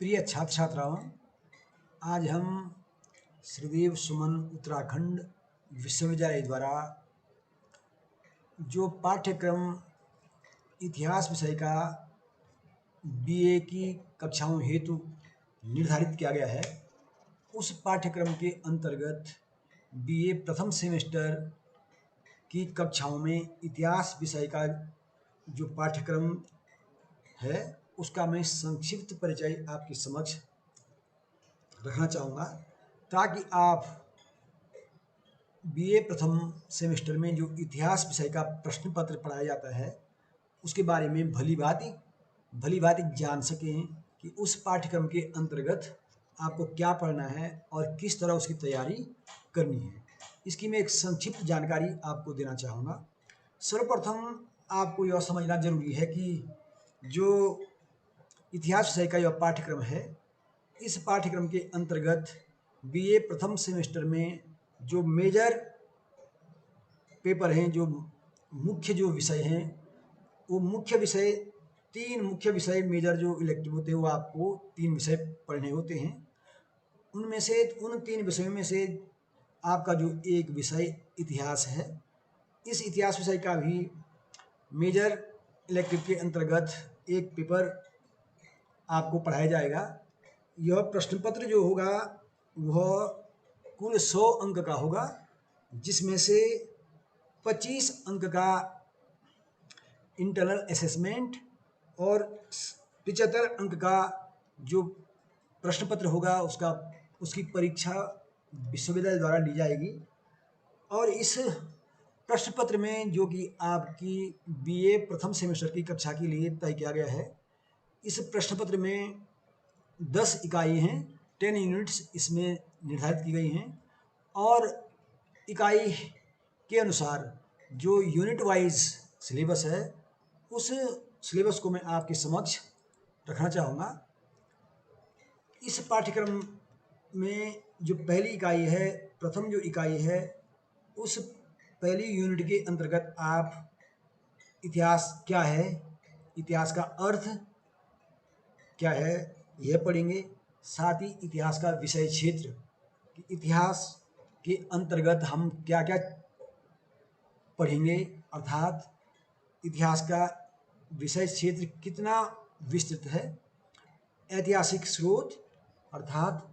प्रिय छात्र छात्राओं, आज हम श्रीदेव सुमन उत्तराखंड विश्वविद्यालय द्वारा जो पाठ्यक्रम इतिहास विषय का बीए की कक्षाओं हेतु निर्धारित किया गया है, उस पाठ्यक्रम के अंतर्गत बीए प्रथम सेमेस्टर की कक्षाओं में इतिहास विषय का जो पाठ्यक्रम है उसका मैं संक्षिप्त परिचय आपके समक्ष रखना चाहूँगा, ताकि आप बीए प्रथम सेमेस्टर में जो इतिहास विषय का प्रश्न पत्र पढ़ाया जाता है उसके बारे में भली भांति जान सकें कि उस पाठ्यक्रम के अंतर्गत आपको क्या पढ़ना है और किस तरह उसकी तैयारी करनी है। इसकी मैं एक संक्षिप्त जानकारी आपको देना चाहूँगा। सर्वप्रथम आपको यह समझना जरूरी है कि जो इतिहास विषय का यह पाठ्यक्रम है, इस पाठ्यक्रम के अंतर्गत बीए प्रथम सेमेस्टर में जो मेजर पेपर हैं, जो मुख्य जो विषय हैं, वो मुख्य विषय तीन मुख्य विषय मेजर जो इलेक्टिव होते हैं वो आपको 3 विषय पढ़ने होते हैं। उनमें से उन 3 विषयों में से आपका जो एक विषय इतिहास है, इस इतिहास विषय का भी मेजर इलेक्टिव के अंतर्गत एक पेपर आपको पढ़ाया जाएगा। यह प्रश्न पत्र जो होगा वह कुल 100 अंक का होगा, जिसमें से 25 अंक का इंटरनल असेसमेंट और 75 अंक का जो प्रश्न पत्र होगा उसकी परीक्षा विश्वविद्यालय द्वारा ली जाएगी। और इस प्रश्न पत्र में जो कि आपकी बीए प्रथम सेमेस्टर की कक्षा के लिए तय किया गया है, इस प्रश्न पत्र में 10 इकाई हैं, 10 यूनिट्स इसमें निर्धारित की गई हैं और इकाई के अनुसार जो यूनिट वाइज सिलेबस है उस सिलेबस को मैं आपके समक्ष रखना चाहूँगा। इस पाठ्यक्रम में जो पहली इकाई है, प्रथम जो इकाई है, उस पहली यूनिट के अंतर्गत आप इतिहास क्या है, इतिहास का अर्थ क्या है यह पढ़ेंगे। साथ ही इतिहास का विषय क्षेत्र कि इतिहास के अंतर्गत हम क्या क्या पढ़ेंगे, अर्थात इतिहास का विषय क्षेत्र कितना विस्तृत है। ऐतिहासिक स्रोत अर्थात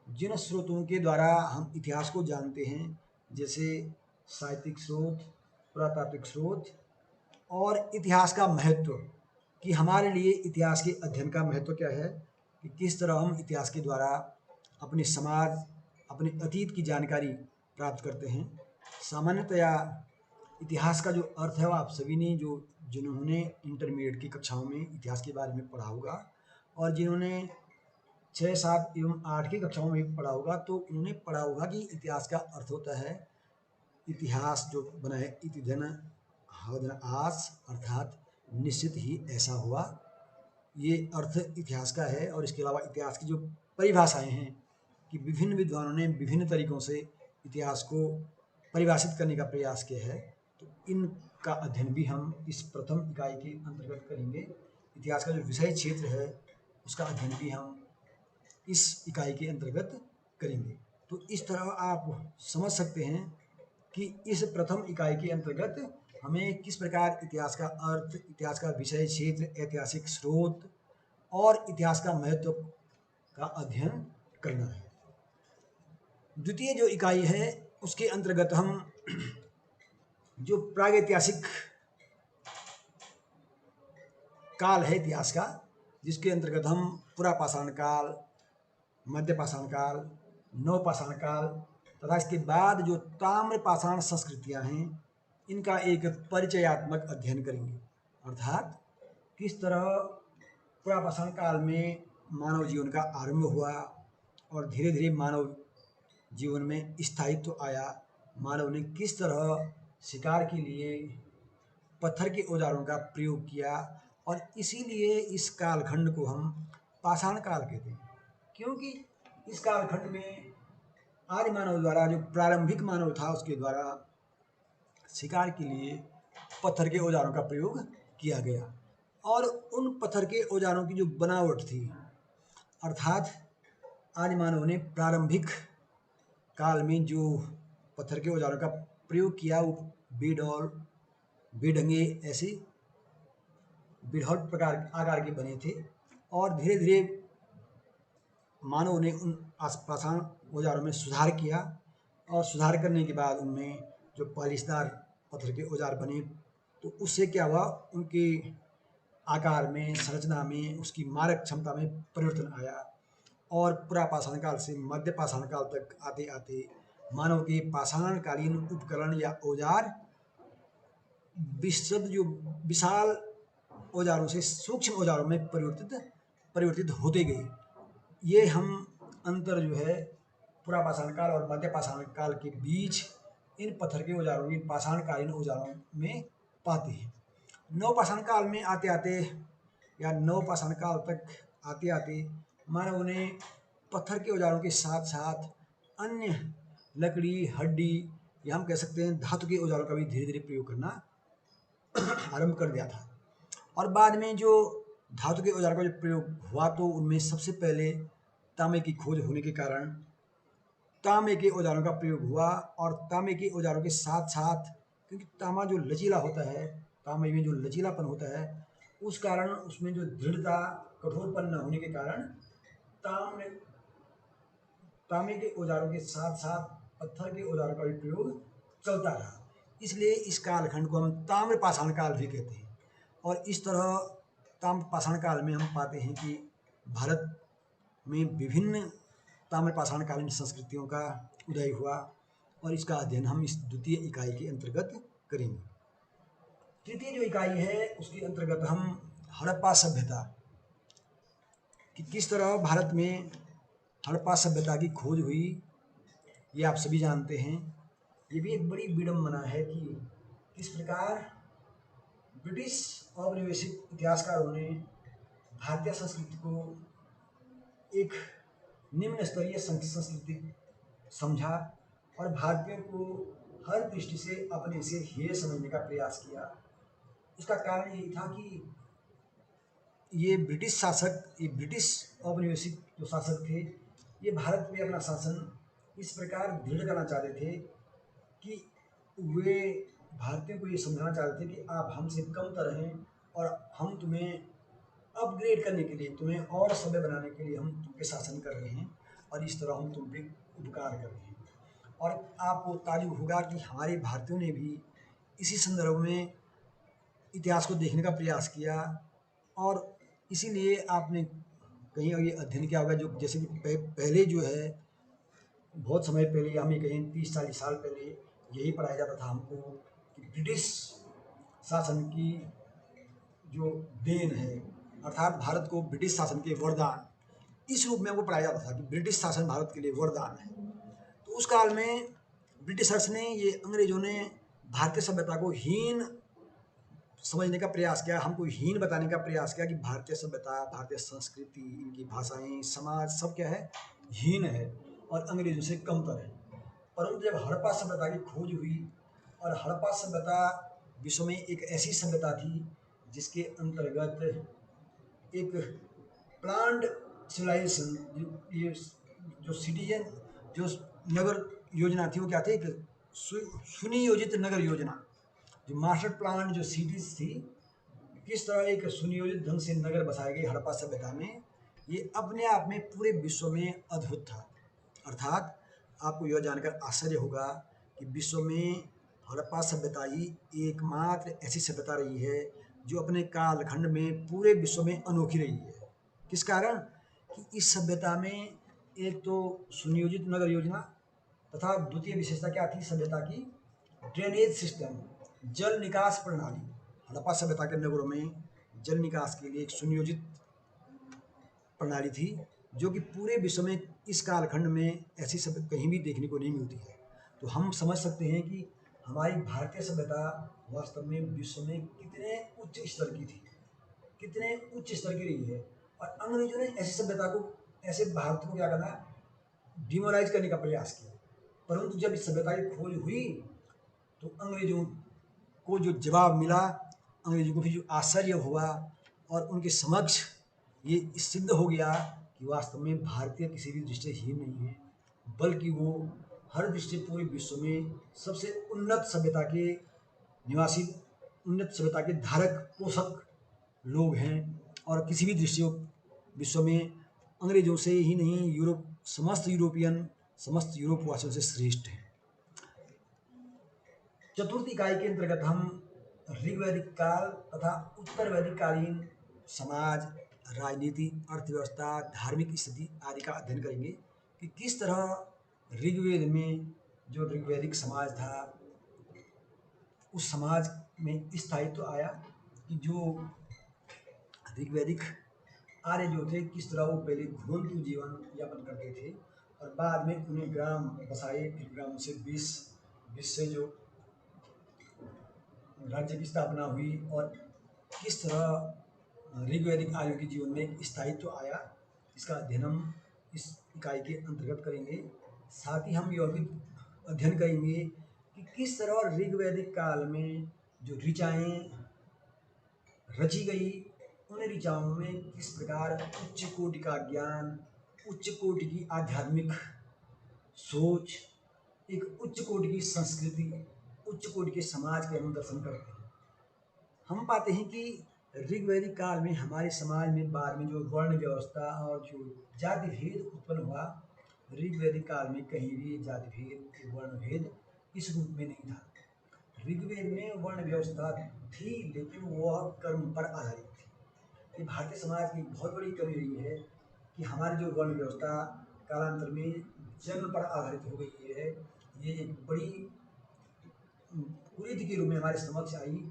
जिन स्रोतों के द्वारा हम इतिहास को जानते हैं, जैसे साहित्यिक स्रोत, पुरातात्विक स्रोत, और इतिहास का महत्व कि हमारे लिए इतिहास के अध्ययन का महत्व क्या है, कि किस तरह हम इतिहास के द्वारा अपने समाज, अपने अतीत की जानकारी प्राप्त करते हैं। सामान्यतया इतिहास का जो अर्थ है वो आप सभी ने जिन्होंने इंटरमीडिएट की कक्षाओं में इतिहास के बारे में पढ़ा होगा और जिन्होंने 6, 7 एवं 8 की कक्षाओं में पढ़ा होगा, तो उन्होंने पढ़ा होगा कि इतिहास का अर्थ होता है, इतिहास जो बना है इति धन हदन आस, अर्थात निश्चित ही ऐसा हुआ, ये अर्थ इतिहास का है। और इसके अलावा इतिहास की जो परिभाषाएं हैं कि विभिन्न विद्वानों ने विभिन्न तरीकों से इतिहास को परिभाषित करने का प्रयास किया है, तो इनका अध्ययन भी हम इस प्रथम इकाई के अंतर्गत करेंगे। इतिहास का जो विषय क्षेत्र है उसका अध्ययन भी हम इस इकाई के अंतर्गत करेंगे। तो इस तरह आप समझ सकते हैं कि इस प्रथम इकाई के अंतर्गत हमें किस प्रकार इतिहास का अर्थ, इतिहास का विषय क्षेत्र, ऐतिहासिक स्रोत और इतिहास का महत्व का अध्ययन करना है। द्वितीय जो इकाई है उसके अंतर्गत हम जो प्रागैतिहासिक काल है इतिहास का, जिसके अंतर्गत हम पुरापाषाण काल, मध्यपाषाण काल, नवपाषाण काल तथा इसके बाद जो ताम्रपाषाण संस्कृतियां हैं, इनका एक परिचयात्मक अध्ययन करेंगे। अर्थात किस तरह पुरापाषाण काल में मानव जीवन का आरंभ हुआ और धीरे धीरे मानव जीवन में स्थायित्व आया, मानव ने किस तरह शिकार के लिए पत्थर के औजारों का प्रयोग किया, और इसीलिए इस कालखंड को हम पाषाण काल कहते हैं, क्योंकि इस कालखंड में आदि मानव द्वारा, जो प्रारंभिक मानव था, उसके द्वारा शिकार के लिए पत्थर के औजारों का प्रयोग किया गया और उन पत्थर के औजारों की जो बनावट थी अर्थात आदि मानव ने प्रारंभिक काल में जो पत्थर के औजारों का प्रयोग किया वो बेडौल बेढंगे ऐसे बेढौल प्रकार आकार के बने थे और धीरे धीरे मानव ने उन पाषाण औजारों में सुधार किया और सुधार करने के बाद उनमें जो पालिशदार पत्थर के औजार बने तो उससे क्या हुआ उनके आकार में संरचना में उसकी मारक क्षमता में परिवर्तन आया और पूरा पाषाण काल से मध्य पाषाण काल तक आते आते मानव के पाषाणकालीन उपकरण या औजार विशद जो विशाल औजारों से सूक्ष्म औजारों में परिवर्तित होते गए। ये हम अंतर जो है पूरा पाषाण काल और मध्य पाषाण काल के बीच इन पत्थर के औजारों इन पाषाणकालीन औजारों में पाते हैं। नव पाषाण काल में आते आते या नव पाषाण काल तक आते आते मानव ने पत्थर के औजारों के साथ साथ अन्य लकड़ी हड्डी या हम कह सकते हैं धातु के औजारों का भी धीरे धीरे प्रयोग करना आरंभ कर दिया था। और बाद में जो धातु के औजारों का जो प्रयोग हुआ तो उनमें सबसे पहले तांबे की खोज होने के कारण तांबे के औजारों का प्रयोग हुआ और तांबे के औजारों के साथ साथ क्योंकि तांबा जो लचीला होता है तांबे में जो लचीलापन होता है उस कारण उसमें जो दृढ़ता कठोरपन न होने के कारण तांबे के औजारों के साथ साथ पत्थर के औजारों का भी प्रयोग चलता रहा। इसलिए इस कालखंड को हम ताम्र पाषाण काल भी कहते हैं। और इस तरह ताम्र पाषाण काल में हम पाते हैं कि भारत में विभिन्न ताम्र पाषाण कालीन संस्कृतियों का उदय हुआ और इसका अध्ययन हम इस द्वितीय इकाई के अंतर्गत करेंगे। तृतीय जो इकाई है उसके अंतर्गत हम हड़प्पा सभ्यता कि किस तरह भारत में हड़प्पा सभ्यता की खोज हुई ये आप सभी जानते हैं। ये भी एक बड़ी विडंबना है कि किस प्रकार ब्रिटिश औपनिवेशिक इतिहासकारों ने भारतीय संस्कृति को एक निम्न स्तरीय संस्कृति समझा और भारतीयों को हर दृष्टि से अपने से हेय समझने का प्रयास किया। उसका कारण यही था कि ये ब्रिटिश औपनिवेशिक जो शासक थे ये भारत में अपना शासन इस प्रकार दृढ़ करना चाहते थे कि वे भारतीयों को ये समझाना चाहते थे कि आप हमसे कमतर हैं और हम तुम्हें अपग्रेड करने के लिए तुम्हें और सभ्य बनाने के लिए हम तुम पे शासन कर रहे हैं और इस तरह हम तुम पे उपकार कर रहे हैं। और आपको ताज्जुब होगा कि हमारे भारतीयों ने भी इसी संदर्भ में इतिहास को देखने का प्रयास किया और इसीलिए आपने कहीं ये अध्ययन किया होगा जो जैसे कि पहले जो है बहुत समय पहले हमें कहीं 30-40 साल पहले यही पढ़ाया जाता था हमको कि ब्रिटिश शासन की जो देन है अर्थात भारत को ब्रिटिश शासन के वरदान इस रूप में हमको पढ़ाया जाता था कि ब्रिटिश शासन भारत के लिए वरदान है। तो उस काल में ब्रिटिशर्स ने ये अंग्रेजों ने भारतीय सभ्यता को हीन समझने का प्रयास किया हमको हीन बताने का प्रयास किया कि भारतीय सभ्यता भारतीय संस्कृति इनकी भाषाएं समाज सब क्या है हीन है और अंग्रेजों से कमतर है। परंतु जब हड़प्पा सभ्यता की खोज हुई और हड़प्पा सभ्यता विश्व में एक ऐसी सभ्यता थी जिसके अंतर्गत एक प्लान्ड सिविलाइजेशन ये जो सिटीजन जो नगर योजना थी वो क्या थी एक सुनियोजित नगर योजना जो मास्टर प्लान जो सिटीज थी किस तरह एक सुनियोजित ढंग से नगर बसाए गए हड़प्पा सभ्यता में ये अपने आप में पूरे विश्व में अद्भुत था। अर्थात आपको यह जानकर आश्चर्य होगा कि विश्व में हड़प्पा सभ्यता ही एकमात्र ऐसी सभ्यता रही है जो अपने कालखंड में पूरे विश्व में अनोखी रही है। किस कारण कि इस सभ्यता में एक तो सुनियोजित नगर योजना तथा द्वितीय विशेषता क्या थी सभ्यता की ड्रेनेज सिस्टम जल निकास प्रणाली। हड़प्पा सभ्यता के नगरों में जल निकास के लिए एक सुनियोजित प्रणाली थी जो कि पूरे विश्व में इस कालखंड में ऐसी सभ्यता कहीं भी देखने को नहीं मिलती है। तो हम समझ सकते हैं कि हमारी भारतीय सभ्यता वास्तव में विश्व में कितने उच्च स्तर की थी कितने उच्च स्तर की रही है। और अंग्रेजों ने ऐसी सभ्यता को ऐसे भारत को क्या करना डिमोलाइज करने का प्रयास किया। परंतु जब इस सभ्यता की खोज हुई तो अंग्रेजों को जो जवाब मिला अंग्रेजों को भी जो आश्चर्य हुआ और उनके समक्ष ये सिद्ध हो गया कि वास्तव में भारतीय किसी भी दृष्टि से हीन नहीं है, बल्कि वो हर दृष्टि पूरे विश्व में सबसे उन्नत सभ्यता के निवासी, उन्नत सभ्यता के धारक पोषक लोग हैं। और किसी भी दृष्टि विश्व में अंग्रेजों से ही नहीं, समस्त यूरोप वासियों से श्रेष्ठ है। चतुर्थ इकाई के अंतर्गत हम ऋग्वैदिक काल तथा उत्तर वैदिक कालीन समाज, राजनीति, अर्थव्यवस्था, धार्मिक स्थिति आदि का अध्ययन करेंगे कि किस तरह ऋग्वेद में जो ऋग्वैदिक समाज था, उस समाज में स्थायित्व आया कि जो ऋग्वैदिक आर्य जो थे किस तरह वो पहले घुमंतु जीवन यापन करते थे और बाद में उन्हें ग्राम बसाए, फिर ग्राम से 20 से जो राज्य की स्थापना हुई और किस तरह ऋग्वैदिक आर्यों के जीवन में एक स्थायित्व आया, इसका अध्ययन हम इस इकाई के अंतर्गत करेंगे। साथ ही हम यह भी अध्ययन करेंगे कि किस तरह ऋग्वैदिक काल में जो ऋचाएँ रची गई, उन ऋचाओं में किस प्रकार उच्च कोटि का ज्ञान, उच्च कोटि की आध्यात्मिक सोच, एक उच्च कोटि की संस्कृति, उच्च कोटि के समाज के हम दर्शन करते हैं। हम पाते हैं कि ऋग्वैदिक काल में हमारे समाज में बाद में जो वर्ण व्यवस्था और जो जाति भेद उत्पन्न हुआ, ऋग्वैदिक काल में कहीं भी जाति भेद, वर्ण भेद इस रूप में नहीं था। ऋग्वेद में वर्ण व्यवस्था थी, लेकिन वह कर्म पर आधारित थी। ये भारतीय समाज की बहुत बड़ी कमी रही है कि हमारी जो वर्ण व्यवस्था कालांतर में जन्म पर आधारित हो गई है। ये एक बड़ी कुरीति के रूप में हमारे समक्ष आई,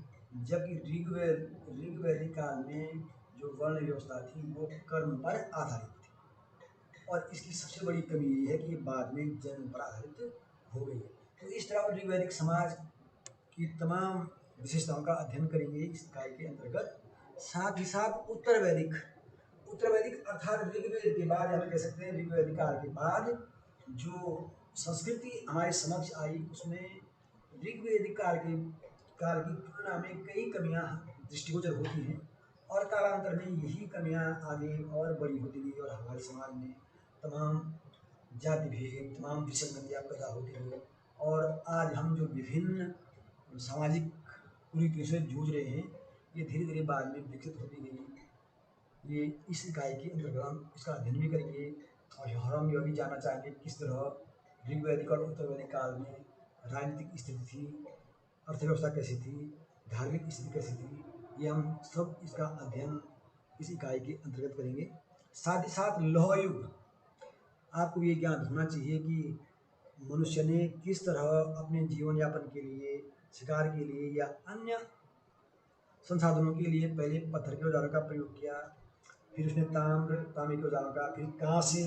जबकि ऋग्वैदिक काल में जो वर्ण व्यवस्था थी वो कर्म पर आधारित थी। और इसकी सबसे बड़ी कमी ये है कि ये बाद में जन्म पर आधारित हो गई है। तो इस तरह ऋग्वैदिक समाज की तमाम विशेषताओं का अध्ययन करेंगे इस इकाई के अंतर्गत। साथ ही साथ उत्तर वैदिक अर्थात ऋग्वेद के बाद, हम कह सकते हैं ऋग्वैदिक काल के बाद जो संस्कृति हमारे समक्ष आई, उसमें ऋग्वैदिक काल की तुलना में कई कमियां दृष्टिगोचर होती हैं और कालांतर में यही कमियां आगे और बड़ी होती गई और हमारे समाज में तमाम जाति भेद, तमाम विसंगतियाँ पैदा होती गई और आज हम जो विभिन्न सामाजिक कुरीतियों से जूझ रहे हैं, ये धीरे धीरे बाद में विकसित होती गई। ये इस इकाई के अंतर्गत हम इसका अध्ययन भी करेंगे और हम यह भी जानना चाहेंगे किस तरह ऋग्वैदिक और उत्तर वैदिक काल में राजनीतिक स्थिति थी, अर्थव्यवस्था कैसी थी, धार्मिक स्थिति कैसी थी। ये हम सब इसका अध्ययन इस इकाई के अंतर्गत करेंगे। साथ ही साथ लौह युग, आपको ये ज्ञान होना चाहिए कि मनुष्य ने किस तरह अपने जीवन यापन के लिए, शिकार के लिए या अन्य संसाधनों के लिए पहले पत्थर के औजारों का प्रयोग किया, फिर उसने तांबे के औजारों का, फिर कांसे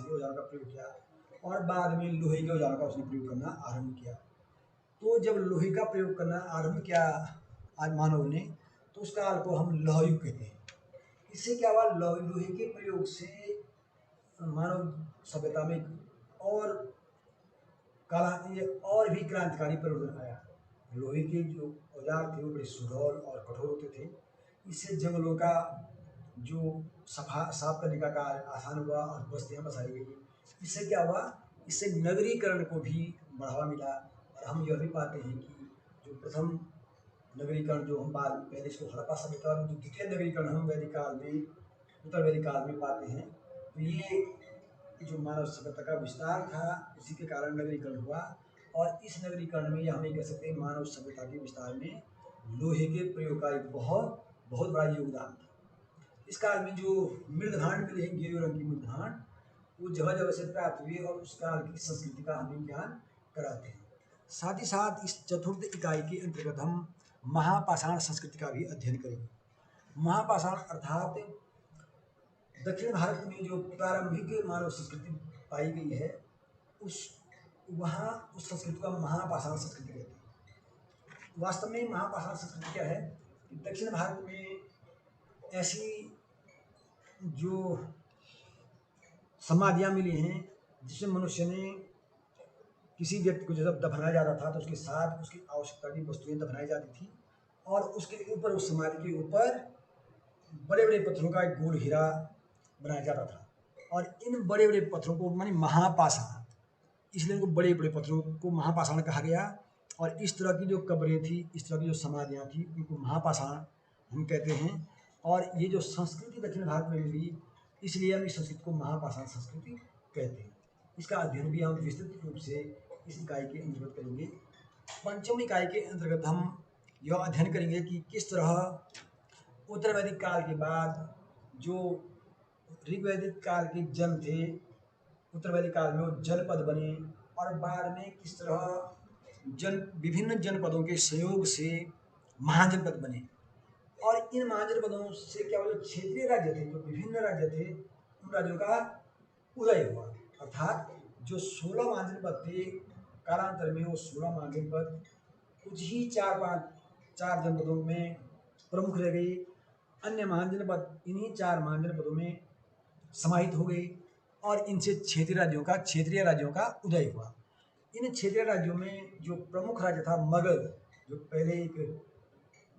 के औजारों का प्रयोग किया और बाद में लोहे के औजारों का उसने प्रयोग करना आरंभ किया। तो जब लोहे का प्रयोग करना आरंभ किया आज मानव ने, तो उस काल को हम लौह युग कहते हैं। इससे क्या हुआ, लोहे के प्रयोग से मानव सभ्यता में और भी क्रांतिकारी परिवर्तन आया। लोहे के जो औजार थे वो बड़े सुडौल और कठोर होते थे। इससे जंगलों का जो साफ करने का कार्य आसान हुआ और बस्तियाँ बसाई गई। इससे क्या हुआ, इससे नगरीकरण को भी बढ़ावा मिला। और हम यह भी पाते हैं कि जो प्रथम नगरीकरण जो हम बाद पहले इसको हड़प्पा सभ्यता और जो द्वितीय नगरीकरण हम उत्तर वैदिक काल में पाते हैं, तो ये जो मानव सभ्यता का विस्तार था उसी के कारण नगरीकरण हुआ। और इस नगरीकरण में हम ये कह सकते हैं मानव सभ्यता के विस्तार में लोहे के प्रयोग का एक बहुत बड़ा योगदान था। इस काल में जो मृदभांड मिले हैं, गेरू रंग की मृदभांड, वो जगह जगह से प्राप्त हुए और उस काल की संस्कृति का हमें ज्ञान कराते हैं। साथ ही साथ इस चतुर्थ इकाई के अंतर्गत हम महापाषाण संस्कृति का भी अध्ययन करेंगे। महापाषाण अर्थात दक्षिण भारत में जो प्रारंभिक मानव संस्कृति पाई गई है, उस संस्कृति को महापाषाण संस्कृति कहते हैं। वास्तव में महापाषाण संस्कृति क्या है कि दक्षिण भारत में ऐसी जो समाधियाँ मिली हैं जिसमें मनुष्य ने किसी व्यक्ति को जब दफनाया जाता था तो उसके साथ उसकी आवश्यकता की वस्तुएं दफनाई जाती थी और उसके ऊपर, उस समाधि के ऊपर बड़े बड़े पत्थरों का एक गोल हीरा बनाया जाता था। और इन बड़े बड़े पत्थरों को मानी महापाषाण, इसलिए इनको बड़े बड़े पत्थरों को महापाषाण कहा गया। और इस तरह की जो कब्रें थी, इस तरह की जो समाधियाँ थी, उनको महापाषाण हम कहते हैं। और ये जो संस्कृति दक्षिण भारत में मिली, इसलिए हम इस संस्कृति को महापाषाण संस्कृति कहते हैं। इसका अध्ययन भी हम विस्तृत रूप से इस इकाई के अंतर्गत करेंगे। पंचम इकाई के अंतर्गत हम यह अध्ययन करेंगे कि किस तरह उत्तर वैदिक काल के बाद जो ऋग्वैदिक काल के जन थे, उत्तर वैदिक काल में वो जनपद बने, और बाद में किस तरह विभिन्न जनपदों के सहयोग से महाजनपद बने। और इन महाजनपदों से क्या हुआ, जो क्षेत्रीय राज्य थे, जो विभिन्न राज्य थे, उन राज्यों का उदय हुआ। अर्थात जो 16 महाजनपद थे, कालांतर में वो 16 महाजनपद कुछ ही 4 जनपदों में प्रमुख रह गई। अन्य महाजनपद इन्हीं 4 महाजनपदों में समाहित हो गई, और इनसे क्षेत्रीय राज्यों का उदय हुआ। इन क्षेत्रीय राज्यों में जो प्रमुख राज्य था मगध, जो पहले एक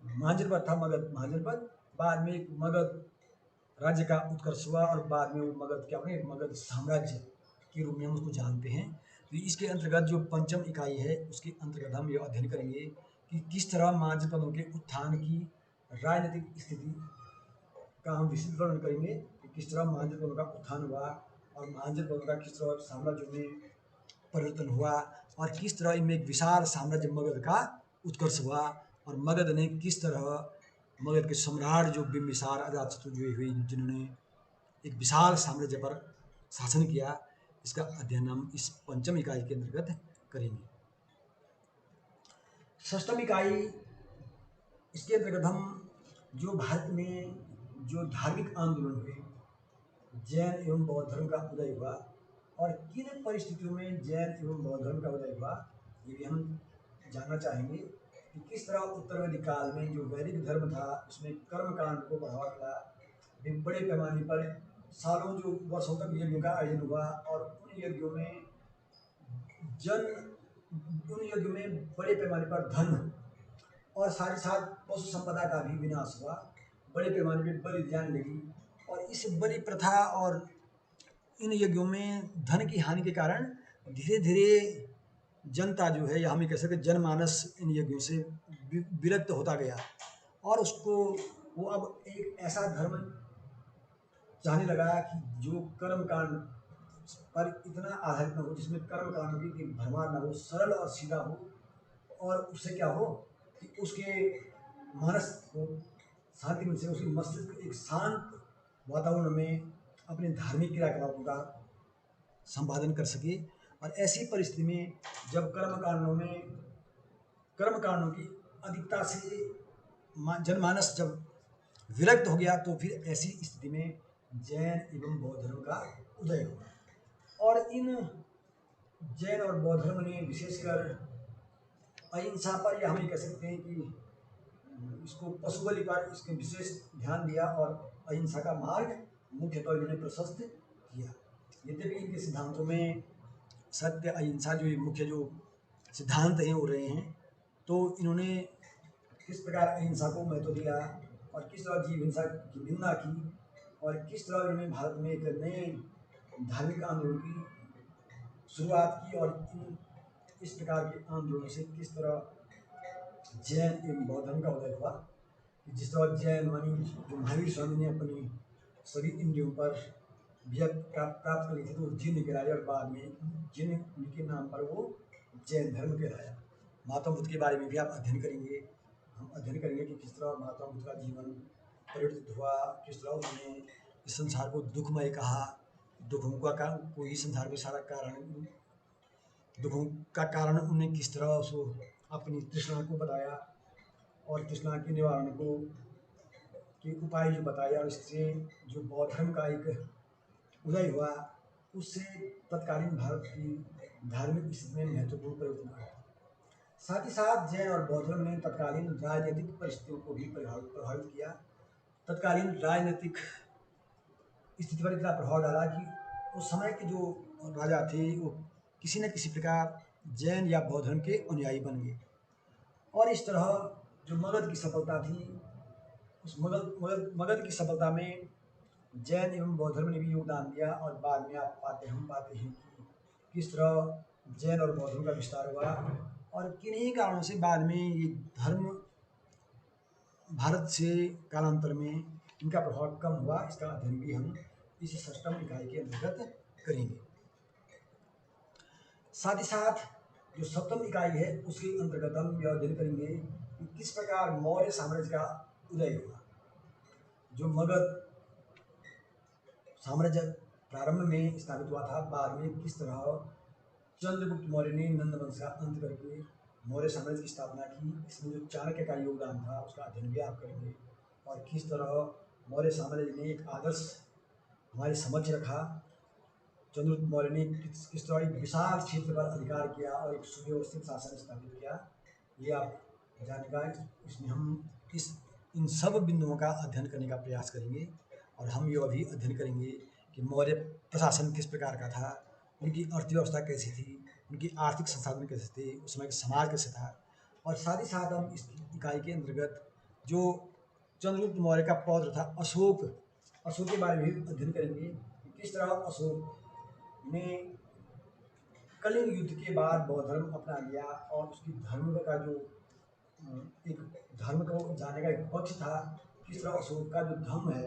महाजनपद था, मगध महाजनपद, बाद में एक मगध राज्य का उत्कर्ष हुआ, और बाद में वो मगध क्या बने, मगध साम्राज्य के रूप में हम उसको जानते हैं। तो इसके अंतर्गत जो पंचम इकाई है, उसके अंतर्गत हम यह अध्ययन करेंगे कि किस तरह महाजनपदों के उत्थान की राजनीतिक स्थिति का हम विस्तृत वर्णन करेंगे कि किस तरह महाजनपदों का उत्थान हुआ, और महाजनपदों का किस तरह साम्राज्य में परिवर्तन हुआ, और किस तरह इनमें एक विशाल साम्राज्य मगध का उत्कर्ष हुआ, और मगध ने किस तरह, मगध के सम्राट जो बिंबिसार अजातशत्रु जो हुई, जिन्होंने एक विशाल साम्राज्य पर शासन किया, इसका अध्ययन हम इस पंचम इकाई के अंतर्गत करेंगे। षष्ठम इकाई, इसके अंतर्गत हम जो भारत में जो धार्मिक आंदोलन हुए, जैन एवं बौद्ध धर्म का उदय हुआ, और किन परिस्थितियों में जैन एवं बौद्ध धर्म का उदय हुआ, ये भी हम जानना चाहेंगे कि किस तरह उत्तर वैदिक काल में जो वैदिक धर्म था, उसमें कर्मकांड को बढ़ावा मिला, बड़े पैमाने पर सालों जो वर्षों तक यज्ञों का आयोजन हुआ, और उन यज्ञों में बड़े पैमाने पर धन और साथ ही साथ पशु संपदा का भी विनाश हुआ, बड़े पैमाने पर बलि जाने लगी। और इस बलि प्रथा और इन यज्ञों में धन की हानि के कारण धीरे धीरे जनता जो है, या हम ये कह सकते जनमानस इन यज्ञों से विरक्त होता गया, और उसको वो अब एक ऐसा धर्म चाहने लगा कि जो कर्मकांड पर इतना आधारित न हो, जिसमें कर्मकांड की भरमार न हो, सरल और सीधा हो, और उससे क्या हो कि उसके मानस को शांति मिल सके, उसके मस्तिष्क एक शांत वातावरण में अपने धार्मिक क्रियाकलापों का संपादन कर सके। और ऐसी परिस्थिति में जब कर्मकांडों की अधिकता से जनमानस जब विरक्त हो गया, तो फिर ऐसी स्थिति में जैन एवं बौद्ध धर्म का उदय हुआ। और इन जैन और बौद्ध धर्म ने विशेषकर अहिंसा पर, या हम ये कह सकते हैं कि इसको पशु बलि पर इसके विशेष ध्यान दिया, और अहिंसा का मार्ग मुख्यतः इन्होंने प्रशस्त किया। यद्यपि इनके सिद्धांतों में सत्य अहिंसा जो मुख्य जो सिद्धांत हैं वो रहे हैं, तो इन्होंने किस प्रकार अहिंसा को महत्व दिया, और किस तरह जीव हिंसा की निंदा की, और किस तरह इन्होंने भारत में एक नए धार्मिक आंदोलन की शुरुआत की, और इस प्रकार के आंदोलनों से किस तरह जैन एवं बौद्ध धर्म का उदय हुआ। जिस तरह जैन मानी जो महावीर स्वामी ने अपनी सभी इंद्रियों पर विजय प्राप्त कर ली थी, तो जिन गिराया, और बाद में जिन उनके नाम पर वो जैन धर्म कहलाया। महात्मा बुद्ध के बारे में भी आप अध्ययन करेंगे, हम अध्ययन करेंगे कि किस तरह महात्मा बुद्ध का जीवन परिवर्तित हुआ, किस तरह उन्होंने इस संसार को दुखमय कहा, दुखों का कोई संसार में सारा कारण, दुखों का कारण उन्होंने किस तरह उसको अपनी तृष्णा को बताया, और तृष्णा के निवारण को के उपाय जो बताया, और इससे जो बौद्ध धर्म का एक उदय हुआ, उससे तत्कालीन भारत की धार्मिक स्थिति में महत्वपूर्ण परिवर्तन आया। साथ ही साथ जैन और बौद्ध धर्म ने तत्कालीन राजनीतिक परिस्थितियों को भी प्रभावित किया। तत्कालीन राजनीतिक स्थिति पर इतना प्रभाव डाला कि उस समय के जो राजा थे वो किसी न किसी प्रकार जैन या बौद्ध धर्म के अनुयायी बन गए, और इस तरह जो मगध की सफलता थी, उस मगध की सफलता में जैन एवं बौद्ध धर्म ने भी योगदान दिया, और बाद में हम पाते हैं कि किस तरह जैन और बौद्ध धर्म का विस्तार हुआ, और किन्हीं कारणों से बाद में ये धर्म भारत से कालांतर में इनका प्रभाव कम हुआ। इसका अध्ययन भी हम इस षष्ठम इकाई के अंतर्गत करेंगे। साथ ही साथ जो सप्तम इकाई है उसके अंतर्गत हम यह अध्ययन करेंगे कि किस प्रकार मौर्य साम्राज्य का उदय हुआ। जो मगध साम्राज्य प्रारंभ में स्थापित हुआ था, बाद में किस तरह चंद्रगुप्त मौर्य ने नंद वंश का अंत करके मौर्य साम्राज्य की स्थापना की। इसमें जो चाणक्य का योगदान था उसका अध्ययन भी आप करेंगे, और किस तरह मौर्य साम्राज्य ने एक आदर्श हमारे समक्ष रखा। चंद्रगुप्त मौर्य ने किस तरह एक विशाल क्षेत्र पर अधिकार किया और एक सुव्यवस्थित शासन स्थापित किया, ये आप जानेगा। इसमें हम इन सब बिंदुओं का अध्ययन करने का प्रयास करेंगे, और हम ये भी अध्ययन करेंगे कि मौर्य प्रशासन किस प्रकार का था, उनकी अर्थव्यवस्था कैसी थी, उनकी आर्थिक संसाधन कैसे थे, उस समय का समाज कैसे था। और साथ ही साथ हम इस इकाई के अंतर्गत जो चंद्रगुप्त मौर्य का पौत्र था अशोक के बारे में भी अध्ययन करेंगे कि किस तरह अशोक ने कलिंग युद्ध के बाद बौद्ध धर्म अपना लिया, और उसकी धर्म का जो एक धर्म को जाने का एक पक्ष था। किस तरह अशोक का जो धर्म है,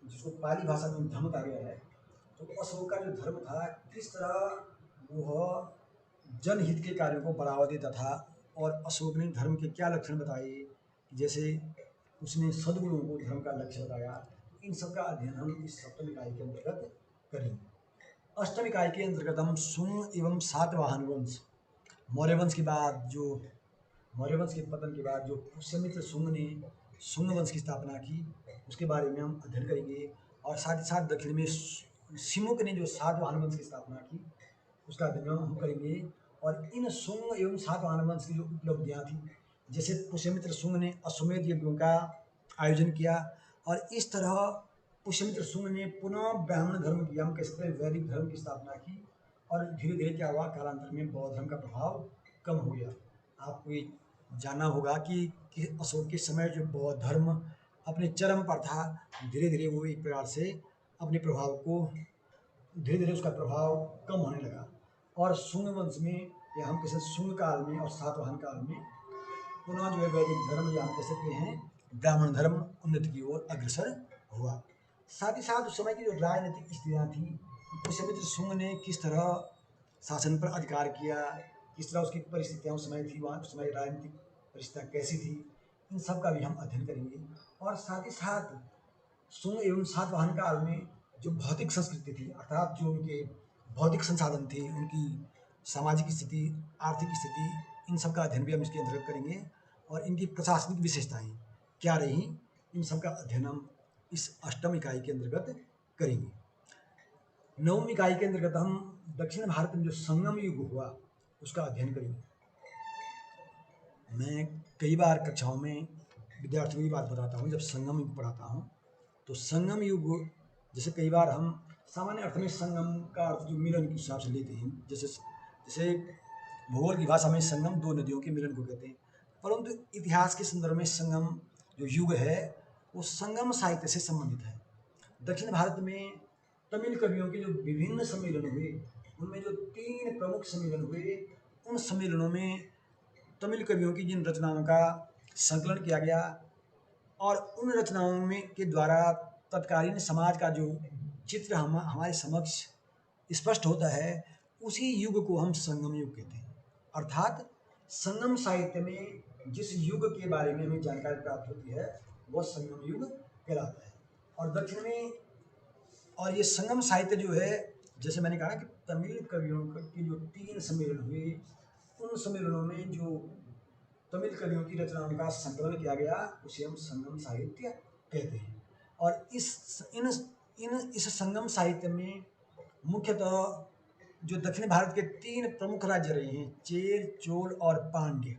जिसको पाली भाषा में धर्म कहा गया है, तो अशोक का जो धर्म था किस तरह वह जनहित के कार्यों को बढ़ावा देता था, और अशोक ने धर्म के क्या लक्षण बताए, जैसे उसने सद्गुणों को धर्म का लक्ष्य बताया। इन सब का अध्ययन हम इस सप्तम इकाई के अंतर्गत करेंगे। अष्टम इकाई के अंतर्गत हम शुंग एवं सातवाहन वंश, मौर्य वंश के बाद जो मौर्य वंश के पतन के बाद जो पुष्यमित्र शुंग ने शुंग वंश की स्थापना की, उसके बारे में हम अध्ययन करेंगे। और साथ ही साथ दक्षिण में सिमुक ने जो सातवाहन वंश की स्थापना की, उसका अध्ययन हम करेंगे। और इन शुंग एवं सातवाहन वंश की जो उपलब्धियाँ थी, जैसे पुष्यमित्र शुंग ने अश्वमेध यज्ञों का आयोजन किया, और इस तरह पुष्यमित्र शुंग ने पुनः ब्राह्मण धर्म की, हम कह सकते हैं वैदिक धर्म की स्थापना की, और धीरे धीरे क्या हुआ, कालांतर में बौद्ध धर्म का प्रभाव कम हो गया। आपको ये जानना होगा कि अशोक के समय जो बौद्ध धर्म अपने चरम पर था, धीरे धीरे वो एक प्रकार से अपने प्रभाव को धीरे धीरे उसका प्रभाव कम होने लगा। और शुंग वंश में, या हम कह सकते शुंग काल में और सातवाहन काल में पुनः जो है वैदिक धर्म, या हम कह सकते हैं ब्राह्मण धर्म उन्नति की ओर अग्रसर हुआ। साथ ही साथ उस समय की जो राजनीतिक स्थितियाँ थी, पुष्यमित्र शुंग ने किस तरह शासन पर अधिकार किया, किस तरह उसकी परिस्थितियाँ उस समय थी, वहाँ उस समय राजनीतिक परिस्थितियाँ कैसी थी, इन सब का भी हम अध्ययन करेंगे। और साथ ही साथ शुंग एवं सातवाहन काल में जो भौतिक संस्कृति थी, अर्थात जो उनके भौतिक संसाधन थे, उनकी सामाजिक स्थिति, आर्थिक स्थिति, इन सब का अध्ययन भी हम इसके अंतर्गत करेंगे। और इनकी प्रशासनिक विशेषताएं क्या रही, इन सब का अध्ययन हम इस अष्टम इकाई के अंतर्गत करेंगे। नवम इकाई के अंतर्गत हम दक्षिण भारत में जो संगम युग हुआ उसका अध्ययन करेंगे। मैं कई बार कक्षाओं में विद्यार्थियों की बात बताता हूँ, जब संगम युग पढ़ाता हूँ, तो संगम युग जैसे कई बार हम सामान्य अर्थ में संगम का अर्थ जो मिलन के हिसाब से लेते हैं, जैसे भूगोल की भाषा में संगम दो नदियों के मिलन को कहते हैं, परंतु इतिहास के संदर्भ में संगम जो युग है वो संगम साहित्य से संबंधित है। दक्षिण भारत में तमिल कवियों के जो विभिन्न सम्मेलन हुए, उनमें जो 3 प्रमुख सम्मेलन हुए, उन सम्मेलनों में तमिल कवियों की जिन रचनाओं का संकलन किया गया, और उन रचनाओं में के द्वारा तत्कालीन समाज का जो चित्र हमारे समक्ष स्पष्ट होता है, उसी युग को हम संगम युग कहते हैं। अर्थात संगम साहित्य में जिस युग के बारे में हमें जानकारी प्राप्त होती है वह संगम युग कहलाता है। और दक्षिण में, और ये संगम साहित्य जो है, जैसे मैंने कहा कि तमिल कवियों के जो 3 सम्मेलन हुए, उन सम्मेलनों में जो तमिल कवियों की रचनाओं का संकलन किया गया उसे हम संगम साहित्य कहते हैं। और इस संगम साहित्य में मुख्यतः जो दक्षिण भारत के 3 प्रमुख राज्य रहे हैं, चेर, चोल और पांड्य,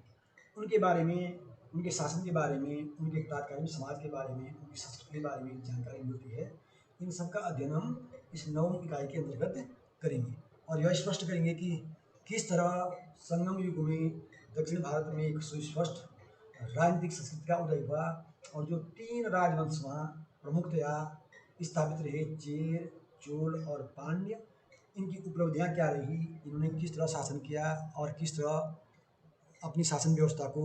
उनके बारे में, उनके शासन के बारे में, उनके तत्कालीन समाज के बारे में, उनकी संस्कृति के बारे में जानकारी मिलती है। इन सब का अध्ययन हम इस नवम इकाई के अंतर्गत करेंगे, और यह स्पष्ट करेंगे कि किस तरह संगम युग में दक्षिण भारत में एक सुस्पष्ट राजनीतिक संस्कृति का उदय हुआ, और जो 3 राजवंश वहाँ प्रमुखतया स्थापित रहे चेर, चोल और पांड्य, इनकी उपलब्धियां क्या रही, इन्होंने किस तरह शासन किया और किस तरह अपनी शासन व्यवस्था को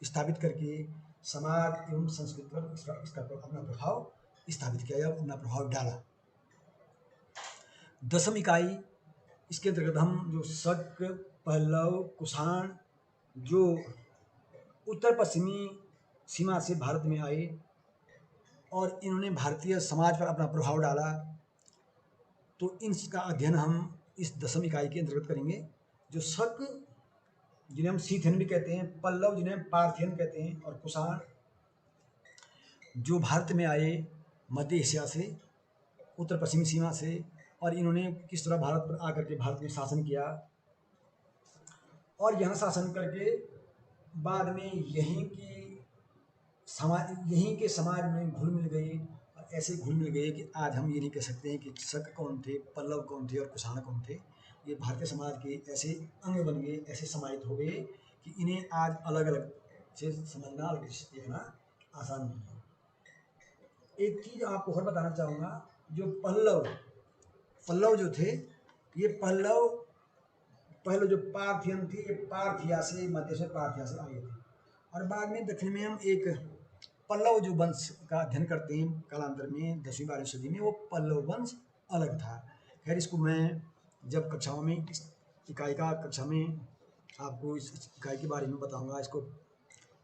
स्थापित करके समाज एवं संस्कृति पर इसका अपना प्रभाव स्थापित किया या अपना प्रभाव डाला। 10वीं इकाई, इसके अंतर्गत हम जो शक, पल्लव, कुषाण जो उत्तर पश्चिमी सीमा से भारत में आए और इन्होंने भारतीय समाज पर अपना प्रभाव डाला, तो इनका अध्ययन हम इस 10वीं इकाई के अंतर्गत करेंगे। जो शक, जिन्हें हम सीथियन भी कहते हैं, पल्लव जिन्हें हम पार्थियन कहते हैं, और कुषाण जो भारत में आए मध्य एशिया से, उत्तर पश्चिमी सीमा से, और इन्होंने किस तरह भारत पर आकर के भारत में शासन किया और यहाँ शासन करके बाद में यहीं के समाज में घुल मिल गए, और ऐसे घुल मिल गए कि आज हम ये नहीं कह सकते हैं कि शक कौन थे, पल्लव कौन थे और कुषाण कौन थे। ये भारतीय समाज के ऐसे अंग बन गए, ऐसे समाहित हो गए कि इन्हें आज अलग अलग से समझना, अलग से देखना आसान नहीं है। एक चीज़ आपको और बताना चाहूँगा, जो पल्लव जो थे, ये पहले जो पार्थियन थे, ये पार्थिया से, मध्य से पार्थिया से आए थे, और बाद में दक्षिण में हम एक पल्लव जो वंश का अध्ययन करते हैं कालांतर में 10वीं-12वीं सदी में, वो पल्लव वंश अलग था। खैर, इसको मैं जब कक्षाओं में इस इकाई का कक्षा में आपको इस इकाई के बारे में बताऊंगा,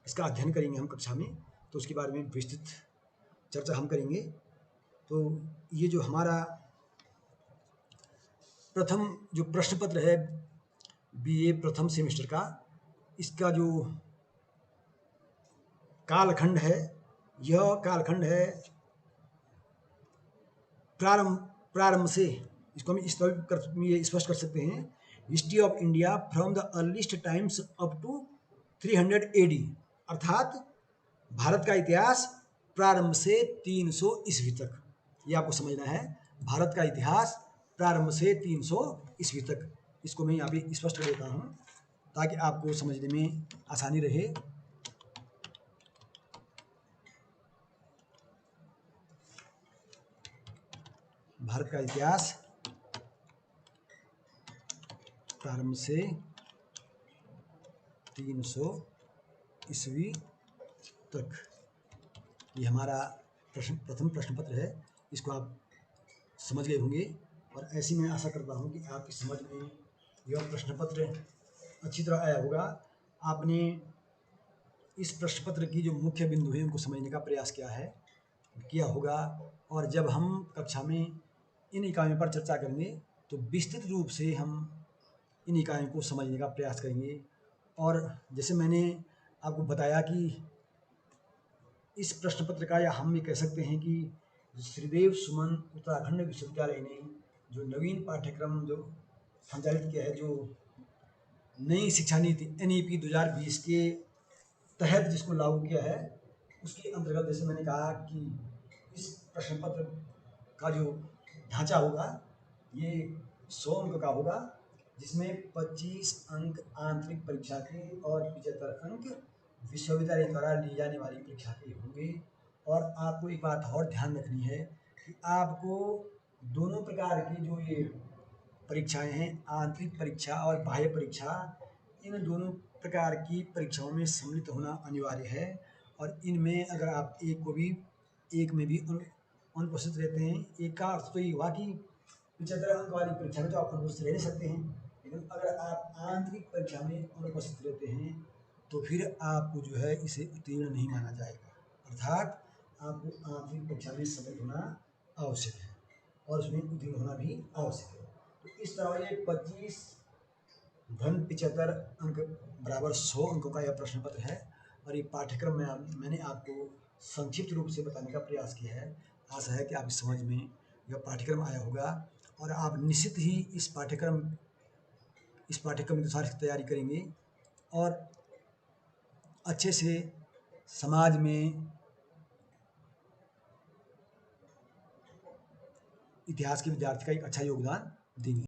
इसका अध्ययन करेंगे हम कक्षा में, तो उसके बारे में विस्तृत चर्चा हम करेंगे। तो ये जो हमारा प्रथम जो प्रश्न पत्र है बीए प्रथम सेमेस्टर का, इसका जो कालखंड है, यह कालखंड है प्रारंभ से, इसको हम इस तरह ये स्पष्ट कर सकते हैं, history of India from the earliest times up to 300 AD, अर्थात भारत का इतिहास प्रारंभ से 300 ईस्वी तक। ये आपको समझना है, भारत का इतिहास प्रारंभ से 300 ईस्वी तक। इसको मैं यहाँ पे स्पष्ट कर देता हूँ ताकि आपको समझने में आसानी रहे। भारत का इतिहास प्रारंभ से 300 ईस्वी तक, ये हमारा प्रथम प्रश्न पत्र है। इसको आप समझ गए होंगे, और ऐसी मैं आशा करता हूँ कि आपकी समझ में यह प्रश्न पत्र अच्छी तरह आया होगा। आपने इस प्रश्न पत्र की जो मुख्य बिंदु है उनको समझने का प्रयास किया होगा, और जब हम कक्षा में इन इकाइयों पर चर्चा करेंगे तो विस्तृत रूप से हम इन इकाइयों को समझने का प्रयास करेंगे। और जैसे मैंने आपको बताया कि इस प्रश्न पत्र का, या हम ये कह सकते हैं कि श्रीदेव सुमन उत्तराखंड विश्वविद्यालय ने जो नवीन पाठ्यक्रम जो संचालित किया है, जो नई शिक्षा नीति NEP 2020 के तहत जिसको लागू किया है, उसके अंतर्गत जैसे मैंने कहा कि इस प्रश्न पत्र का जो ढांचा होगा ये 100 अंक का होगा, जिसमें 25 अंक आंतरिक परीक्षा के और 75 अंक विश्वविद्यालय द्वारा ली जाने वाली परीक्षा के होंगे। और आपको एक बात और ध्यान रखनी है कि आपको दोनों प्रकार की जो ये परीक्षाएं हैं, आंतरिक परीक्षा और बाह्य परीक्षा, इन दोनों प्रकार की परीक्षाओं में सम्मिलित होना अनिवार्य है। और इनमें अगर आप एक में भी अनुपस्थित रहते हैं, एक का अर्थ तो ये हुआ कि 75 अंक वाली परीक्षा में तो आप अनुपस्थित रह नहीं सकते हैं, लेकिन अगर आप आंतरिक परीक्षा में अनुपस्थित रहते हैं तो फिर आपको जो है इसे उत्तीर्ण नहीं माना जाएगा, अर्थात आपको आंतरिक परीक्षा में सम्मिलित होना आवश्यक है और उसमें उत्तीर्ण होना भी आवश्यक है। तो इस तरह ये 25 घन 75 अंक बराबर 100 अंकों का यह प्रश्न पत्र है, और ये पाठ्यक्रम में मैंने आपको संक्षिप्त रूप से बताने का प्रयास किया है। आशा है कि आपकी समझ में यह पाठ्यक्रम आया होगा, और आप निश्चित ही इस पाठ्यक्रम के अनुसार तैयारी करेंगे और अच्छे से समाज में इतिहास के विद्यार्थी का एक अच्छा योगदान देंगे।